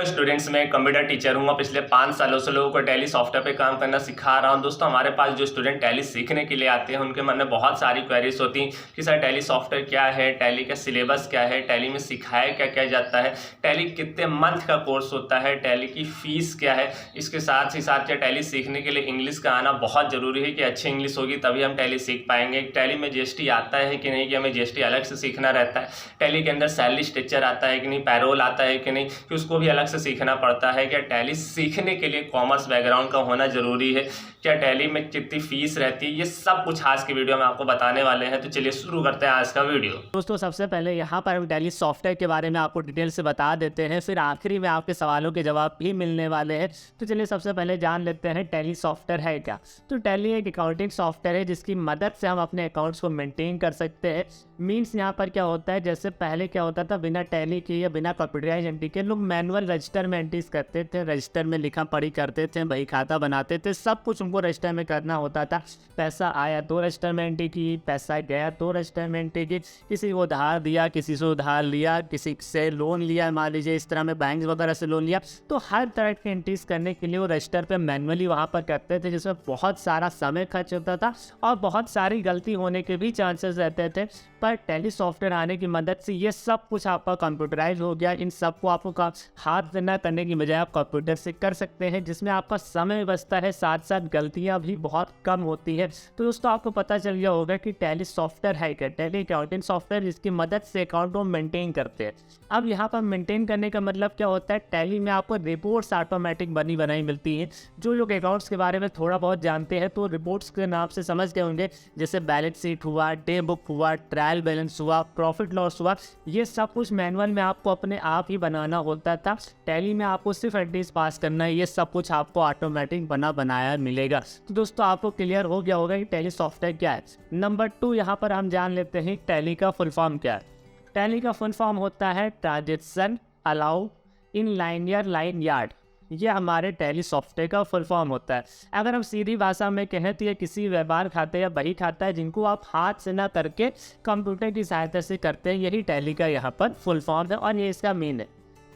Hello students, मैं computer teacher हूँ। पिछले 5 सालों से लोगों को टैली सॉफ्टवेयर पे काम करना सिखा रहा हूँ। दोस्तों, हमारे पास जो स्टूडेंट टैली सीखने के लिए आते हैं उनके मन में बहुत सारी क्वेरीज होती हैं कि सर टैली सॉफ्टवेयर क्या है, टैली का सिलेबस क्या है, टैली में सिखाया क्या क्या जाता है, टैली कितने मंथ का कोर्स होता है, टैली की फ़ीस क्या है। इसके साथ ही साथ क्या टैली सीखने के लिए इंग्लिश का आना बहुत ज़रूरी है कि अच्छी इंग्लिश होगी तभी हम टैली सीख पाएंगे। टैली में जीएसटी आता है कि नहीं, कि हमें जीएसटी अलग से सीखना रहता है। टैली के अंदर सैलरी स्ट्रक्चर आता है कि नहीं, पैरोल आता है कि नहीं, कि उसको भी अलग से सीखना पड़ता है। क्या टैली सीखने के लिए कॉमर्स बैकग्राउंड का होना जरूरी है, क्या टैली में कितनी फीस रहती है, ये सब कुछ आज की वीडियो में आपको बताने वाले हैं। तो चलिए शुरू करते हैं आज का वीडियो। दोस्तों, सबसे पहले यहाँ पर हम टैली सॉफ्टवेयर के बारे में आपको डिटेल से बता देते हैं, फिर आखिरी में आपके सवालों के जवाब भी मिलने वाले हैं। तो चलिए सबसे पहले जान लेते हैं टैली सॉफ्टवेयर है क्या। तो टैली एक अकाउंटिंग सॉफ्टवेयर है जिसकी मदद से हम अपने अकाउंट्स को मेंटेन कर सकते हैं। मीन्स यहाँ पर क्या होता है, जैसे पहले क्या होता था, बिना टैली के या बिना कंप्यूटराइज एंट्री के लोग मैनुअल रजिस्टर में एंट्रीज करते थे, रजिस्टर में लिखा पढ़ी करते थे, बही खाता बनाते थे, सब कुछ उनको रजिस्टर में करना होता था। पैसा आया तो रजिस्टर में एंट्री की, पैसा गया तो रजिस्टर में एंट्री की, किसी को उधार दिया, किसी से उधार लिया, किसी से लोन लिया, मान लीजिए इस तरह में बैंक वगैरह से लोन लिया, तो हर तरह की एंट्रीज करने के लिए वो रजिस्टर पे मैनुअली वहाँ पर करते थे, जिसमें बहुत सारा समय खर्च होता था और बहुत सारी गलती होने के भी चांसेस रहते थे। पर टैली सॉफ्टवेयर आने की मदद से ये सब कुछ आपका कंप्यूटराइज हो गया। इन सबको आपको हाथ से न करने की बजाय आप कंप्यूटर से कर सकते हैं, जिसमें आपका समय बचता है, साथ साथ गलतियां भी बहुत कम होती है। तो दोस्तों, आपको पता चल गया होगा कि टैली सॉफ्टवेयर है क्या। टैली अकाउंटिंग सॉफ्टवेयर जिसकी मदद से अकाउंट को मेंटेन करते हैं। अब यहाँ पर मेंटेन करने का मतलब क्या होता है, टैली में आपको रिपोर्ट्स ऑटोमेटिक बनी बनाई मिलती हैं। जो लोग अकाउंट्स के बारे में थोड़ा बहुत जानते हैं तो रिपोर्ट्स के नाम से समझ गए होंगे, जैसे बैलेंस शीट हुआ, डे बुक हुआ, ट्रायल बैलेंस हुआ, प्रॉफिट लॉस हुआ, ये सब कुछ मैनुअल में आपको अपने आप ही बनाना होता था। टैली में आपको सिर्फ एंट्रीज पास करना है, ये सब कुछ आपको ऑटोमेटिक बनाया मिलेगा। तो दोस्तों, आपको क्लियर हो गया होगा कि टैली सॉफ्टवेयर क्या है। नंबर 2, यहाँ पर हम जान लेते हैं टैली का फुल फॉर्म क्या है। टैली का फुल फॉर्म होता है ट्रांजैक्शन अलाउ इन लाइनियर लाइन यार्ड। ये हमारे टैली सॉफ्टवेयर का फुल फॉर्म होता है। अगर हम सीधी भाषा में कहें तो ये किसी व्यवहार खाते या बही खाता है जिनको आप हाथ से ना करके कंप्यूटर की सहायता से करते हैं, यही टैली का यहाँ पर फुल फॉर्म है और ये इसका मीन है।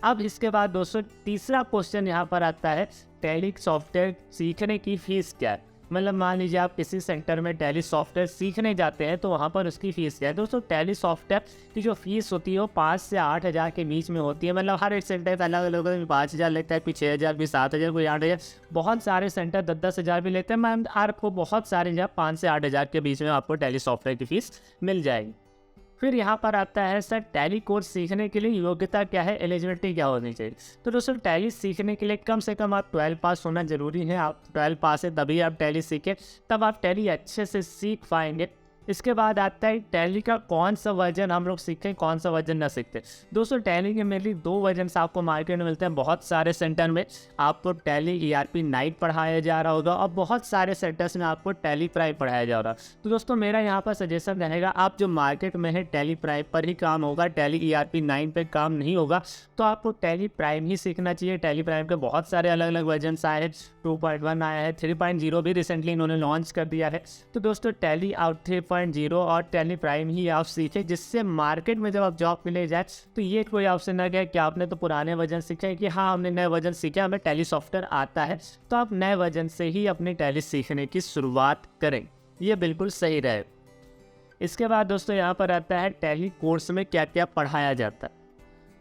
अब इसके बाद दोस्तों, तीसरा क्वेश्चन यहाँ पर आता है, टैली सॉफ्टवेयर सीखने की फीस क्या है। मतलब मान लीजिए आप किसी सेंटर में टैली सॉफ्टवेयर सीखने जाते हैं तो वहाँ पर उसकी फ़ीस क्या है। दोस्तों, टैली सॉफ्टवेयर की जो फीस होती है वो 5 से 8 हज़ार के बीच में होती है। मतलब हर एक सेंटर अलग अलग है, 5 हज़ार लेता है, कोई 6 हज़ार, कोई 7 हज़ार, कोई 8 हज़ार, बहुत सारे सेंटर 10-10 हज़ार भी लेते हैं। मैम आपको बहुत सारे जगह 5 से 8 हज़ार के बीच में आपको टैली सॉफ्टवेयर की फ़ीस मिल जाएगी। फिर यहाँ पर आता है सर, टैली कोर्स सीखने के लिए योग्यता क्या है, एलिजिबिलिटी क्या होनी चाहिए। तो दोस्तों, टैली सीखने के लिए कम से कम आप 12 पास होना जरूरी है। आप 12 पास है तभी आप टैली सीखें, तब आप टैली अच्छे से सीख पाएंगे। इसके बाद आता है टैली का कौन सा वर्जन हम लोग सीखें, कौन सा वर्जन ना सीखते। दोस्तों, टैली के मेनली 2 वर्जन आपको मार्केट में मिलते हैं। बहुत सारे सेंटर में आपको टैली ERP 9 पढ़ाया जा रहा होगा और बहुत सारे सेंटर्स में आपको टैली प्राइम पढ़ाया जा रहा है। तो दोस्तों, मेरा यहाँ पर सजेशन रहेगा, आप जो मार्केट में है टैली प्राइम पर ही काम होगा, टैली ERP 9 पे काम नहीं होगा। तो आपको टैली प्राइम ही सीखना चाहिए। टैली प्राइम के बहुत सारे अलग अलग वर्जन आए हैं, 2.1 आया है, 3.0 भी रिसेंटली इन्होंने लॉन्च कर दिया है। तो दोस्तों, टैली आउट 3.0 और टैली प्राइम ही आप सीखें, जिससे मार्केट में जब आप जॉब के लिए जाए तो ये कोई ऑप्शन ना कहे कि आपने तो पुराने वर्जन सीखे कि हाँ हमने नए वर्जन सीखे, हमें टैली सॉफ्टवेयर आता है। तो आप नए वर्जन से ही अपनी टैली सीखने की शुरुआत करें, ये बिल्कुल सही रहे। इसके बाद दोस्तों, यहाँ पर आता है टैली कोर्स में क्या क्या पढ़ाया जाता है।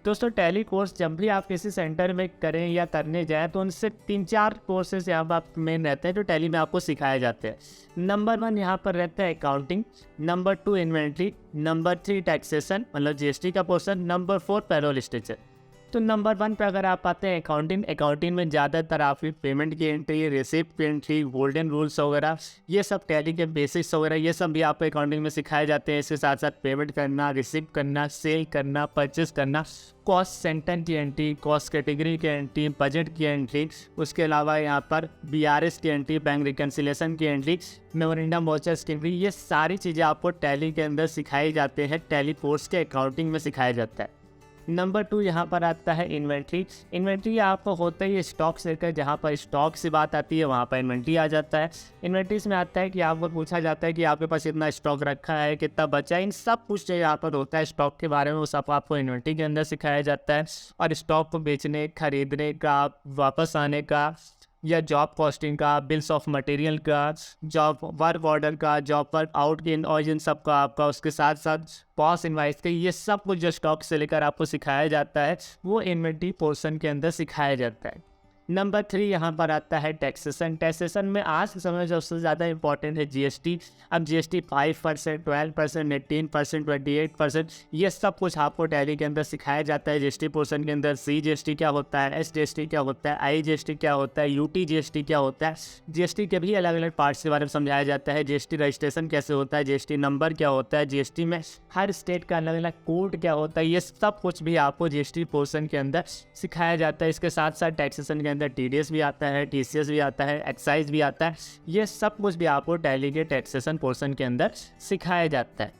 दोस्तों, टैली कोर्स जब भी आप किसी सेंटर में करें या करने जाएं तो उनसे 3-4 कोर्सेज यहाँ पर मेन रहते हैं जो टैली में आपको सिखाए जाते हैं। नंबर 1 यहाँ पर रहता है accounting, number 2 inventory, number 3 taxation मतलब GST का पोर्शन, नंबर 4 पैरोल स्ट्रक्चर। तो नंबर 1 पे अगर आप आते हैं अकाउंटिंग में ज़्यादातर आपकी पेमेंट की एंट्री, रिसिप्ट की एंट्री, गोल्डन रूल्स वगैरह, ये सब टैली के बेसिक्स वगैरह ये सब भी आपको अकाउंटिंग में सिखाए जाते हैं। इसके साथ साथ पेमेंट करना, रिसिप्ट करना, सेल करना, परचेस करना, कॉस्ट सेंटर की एंट्री, कॉस्ट कैटेगरी की एंट्री, बजट की एंट्री, उसके अलावा यहाँ पर BRS की एंट्री, बैंक रिकन्सिलेशन की एंट्री, मेमोरेंडम वाउचर्स की एंट्री, ये सारी चीज़ें आपको टैली के अंदर सिखाई जाते हैं। टैली कोर्स के अकाउंटिंग में सिखाया जाता है। नंबर 2 यहाँ पर आता है इन्वेंट्री। इन्वेंट्री आपको होता ही स्टॉक से लेकर, जहाँ पर स्टॉक से बात आती है वहाँ पर इन्वेंट्री आ जाता है। इन्वेंट्रीज में आता है कि आपको पूछा जाता है कि आपके पास इतना स्टॉक रखा है, कितना बचा है, इन सब कुछ जो यहाँ पर होता है स्टॉक के बारे में वो सब आपको इन्वेंट्री के अंदर सिखाया जाता है। और स्टॉक को बेचने, खरीदने का, वापस आने का, या जॉब कॉस्टिंग का, बिल्स ऑफ मटेरियल का, जॉब वर्क ऑर्डर का, जॉब वर्क आउट के और इन सब का आपका, उसके साथ साथ पॉस इनवाइस के, ये सब कुछ जो स्टॉक से लेकर आपको सिखाया जाता है वो इन्वेंट्री पोर्शन के अंदर सिखाया जाता है। नंबर 3 यहाँ पर आता है टैक्सेशन। टैक्सेशन में आज के समय सबसे ज़्यादा इंपॉर्टेंट है जीएसटी। अब जीएसटी 5%, 12%, 18%, 28%, ये सब कुछ आपको टैली के अंदर सिखाया जाता है। जीएसटी पोर्शन के अंदर CGST क्या होता है, SGST क्या होता है, IGST क्या होता है, UTGST क्या होता है, जीएसटी के भी अलग अलग पार्ट्स के बारे में समझाया जाता है। जीएसटी रजिस्ट्रेशन कैसे होता है, जीएसटी नंबर क्या होता है, जीएसटी में हर स्टेट का अलग अलग कोड क्या होता है, ये सब कुछ भी आपको जीएसटी पोर्शन के अंदर सिखाया जाता है। इसके साथ साथ टैक्सेशन के अंदर TDS भी आता है, TCS भी आता है, एक्साइज भी आता है, ये सब कुछ भी आपको टैली के टैक्सेशन पोर्शन के अंदर सिखाया जाता है।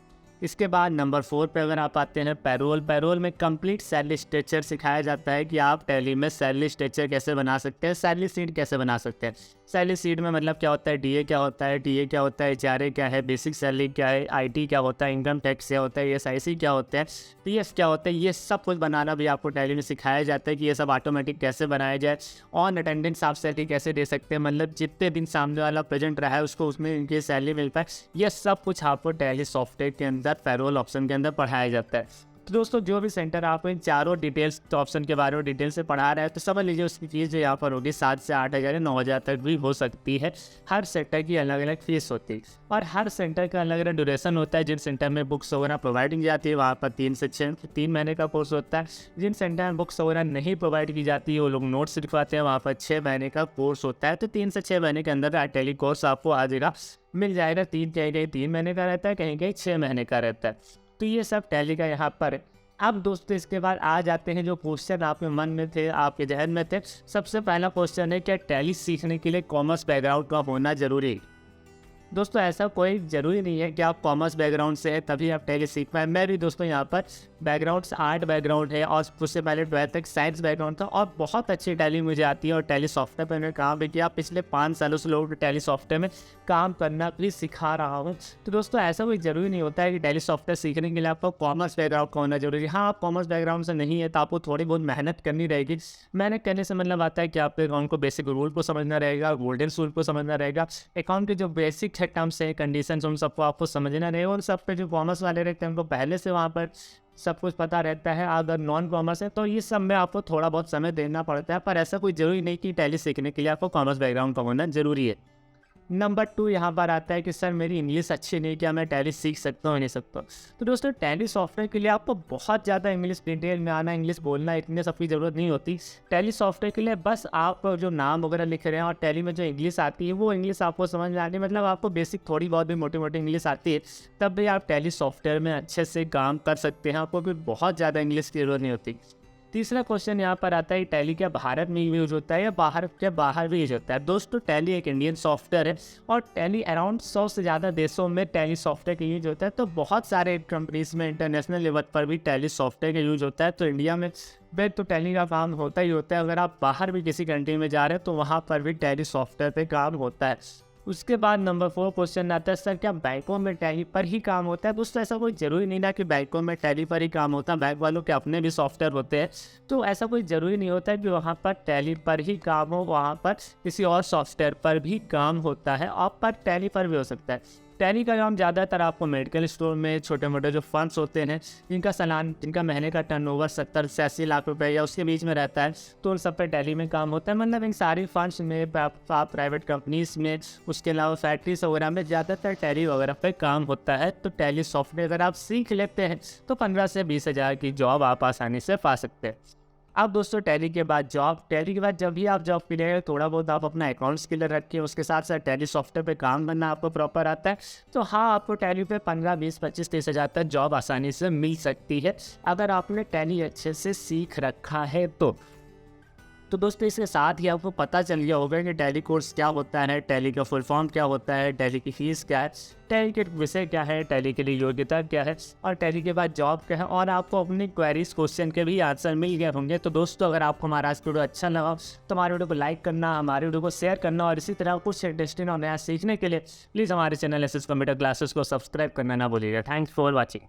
इसके बाद नंबर 4 पे अगर आप आते हैं पैरोल। पैरोल में कंप्लीट सैलरी स्ट्रक्चर सिखाया जाता है कि आप टैली में सैलरी स्ट्रक्चर कैसे बना सकते हैं, सैलरी शीट कैसे बना सकते हैं। सैलरी शीट में मतलब क्या होता है, DA क्या होता है, TA क्या होता है, HRA क्या है, बेसिक सैलरी क्या है, IT क्या होता है, इनकम टैक्स क्या होता है, SIC क्या होता है, PS क्या होता है, ये सब कुछ बनाना भी आपको टैली में सिखाया जाता है कि ये सब ऑटोमेटिक कैसे बनाया जाए। ऑन अटेंडेंस आप सैलरी कैसे दे सकते हैं, मतलब जितने दिन सामने वाला प्रेजेंट रहा है उसको उसमें इनकी सैलरी मिल पाए, ये सब कुछ आपको टैली सॉफ्टवेयर के अंदर पैरोल ऑप्शन के अंदर पढ़ाया जाता है। तो दोस्तों जो भी सेंटर आपको इन चारों डिटेल्स ऑप्शन के बारे में डिटेल से पढ़ा रहा है तो समझ लीजिए उसकी फीस जो यहाँ पर होगी 7 से 8 हज़ार या 9 हज़ार तक भी हो सकती है। हर सेंटर की अलग अलग फीस होती है और हर सेंटर का अलग अलग ड्यूरेशन होता है। जिन सेंटर में बुक्स वगैरह प्रोवाइड की जाती है वहाँ पर 3 से 3 महीने का कोर्स होता है। जिन सेंटर में बुक्स वगैरह नहीं प्रोवाइड की जाती है वो लोग नोट्स लिखवाते हैं, वहाँ पर 6 महीने का कोर्स होता है। तो 3 से 6 महीने के अंदर टैली कोर्स आपको आ जाएगा, मिल जाएगा। कहीं 3 महीने का रहता है, कहीं 6 महीने का रहता है। तो ये सब टैली का यहाँ पर। अब दोस्तों इसके बाद आ जाते हैं जो क्वेश्चन आपके मन में थे, आपके जहन में थे। सबसे पहला क्वेश्चन है क्या टैली सीखने के लिए कॉमर्स बैकग्राउंड का होना जरूरी है? दोस्तों ऐसा कोई ज़रूरी नहीं है कि आप कॉमर्स बैकग्राउंड से है तभी आप टैली सीख पाए। मैं भी दोस्तों यहाँ पर बैकग्राउंड आर्ट बैकग्राउंड है और उससे पहले 12th तक साइंस बैकग्राउंड था और बहुत अच्छी टैली मुझे आती है और टैली सॉफ्टवेयर पर मैंने काम भी किया। पिछले 5 सालों से लोगों को टैली सॉफ्टवेयर में काम करना भी सिखा रहा हूँ। तो दोस्तों ऐसा कोई ज़रूरी नहीं होता है कि टैली सॉफ्टवेयर सीखने के लिए आपको कॉमर्स बैकग्राउंड का होना जरूरी है। हाँ, आप कॉमर्स बैकग्राउंड से नहीं है तो आपको थोड़ी बहुत मेहनत करनी रहेगी। मेहनत करने से मतलब आता है कि आपके अकाउंट को बेसिक रूल को समझना रहेगा, गोल्डन रूल को समझना रहेगा, अकाउंट के जो बेसिक है टर्म्स है, कंडीशन, उन सबको आपको समझना रहेगा। उन सब पे जो कॉमर्स वाले रहते हैं उनको पहले से वहाँ पर सब कुछ पता रहता है। अगर नॉन कॉमर्स है तो ये सब में आपको थोड़ा बहुत समय देना पड़ता है, पर ऐसा कोई ज़रूरी नहीं कि टैली सीखने के लिए आपको कॉमर्स बैकग्राउंड का होना जरूरी है। नंबर 2 यहाँ पर आता है कि सर मेरी इंग्लिश अच्छी नहीं, क्या मैं टैली सीख सकता हूँ नहीं सकता? तो दोस्तों टैली सॉफ्टवेयर के लिए आपको बहुत ज़्यादा इंग्लिश डिटेल में आना, इंग्लिश बोलना, इतने सब की ज़रूरत नहीं होती। टैली सॉफ्टवेयर के लिए बस आप जो नाम वगैरह लिख रहे हैं और टैली में जो इंग्लिश आती है वो इंग्लिश आपको समझ में आनी, मतलब आपको बेसिक थोड़ी बहुत भी मोटी मोटी इंग्लिश आती है तब भी आप टैली सॉफ्टवेयर में अच्छे से काम कर सकते हैं। आपको भी बहुत ज़्यादा इंग्लिश की ज़रूरत नहीं होती। तीसरा क्वेश्चन यहाँ पर आता है टैली क्या भारत में यूज होता है या बाहर भी यूज होता है? दोस्तों टैली एक इंडियन सॉफ्टवेयर है और टैली अराउंड 100 से ज़्यादा देशों में टैली सॉफ्टवेयर का यूज होता है। तो बहुत सारे कंपनीज में इंटरनेशनल लेवल पर भी टैली सॉफ्टवेयर का यूज होता है। तो इंडिया में तो टैली का काम होता ही होता है। अगर आप बाहर भी किसी कंट्री में जा रहे हैं तो वहाँ पर भी टैली सॉफ्टवेयर पर काम होता है। उसके बाद नंबर 4 क्वेश्चन आता है सर क्या बैंकों में टैली पर ही काम होता है? दोस्तों ऐसा कोई ज़रूरी नहीं ना कि बैंकों में टैली पर ही काम होता है। बैंक वालों के अपने भी सॉफ्टवेयर होते हैं, तो ऐसा कोई ज़रूरी नहीं होता है कि वहाँ पर टैली पर ही काम हो, वहाँ पर किसी और सॉफ्टवेयर पर भी काम होता है। और पर टैली पर भी हो सकता है। टैली का काम ज़्यादातर आपको मेडिकल स्टोर में, छोटे मोटे जो फंड्स होते हैं जिनका महीने का टर्नओवर 70 से 80 लाख रुपए या उसके बीच में रहता है, तो उन सब पे टैली में काम होता है। मतलब इन सारी फंड्स में, प्राइवेट कंपनीज में, उसके अलावा फैक्ट्रीज वगैरह में ज़्यादातर टैली वगैरह पे काम होता है। तो टैली सॉफ्टवेयर अगर आप सीख लेते हैं तो 15 से 20 हज़ार की जॉब आप आसानी से पा सकते हैं। अब दोस्तों टैली के बाद जब भी आप जॉब के लिए थोड़ा बहुत आप अपना अकाउंट्स क्लियर रखें, उसके साथ साथ टैली सॉफ्टवेयर पे काम करना आपको प्रॉपर आता है, तो हाँ आपको टैली पे 15, 20, 25, 30 हज़ार तक जॉब आसानी से मिल सकती है अगर आपने टैली अच्छे से सीख रखा है तो। तो दोस्तों इसके साथ ही आपको पता चल गया होगा कि टैली कोर्स क्या होता है, टैली का फुल फॉर्म क्या होता है, टैली की फीस क्या है, टैली के विषय क्या है, टैली के लिए योग्यता क्या है और टैली के बाद जॉब क्या है, और आपको अपनी क्वेरीज क्वेश्चन के भी आंसर मिल गए होंगे। तो दोस्तों अगर आपको हमारा आज वीडियो अच्छा लगा तो हमारे वीडियो को लाइक करना, हमारे वीडियो को शेयर करना और इसी तरह कुछ इंटरेस्टिंग और नया सीखने के लिए प्लीज़ हमारे चैनल एसएस कंप्यूटर क्लासेस को सब्सक्राइब करना ना भूलिएगा। Thanks for watching.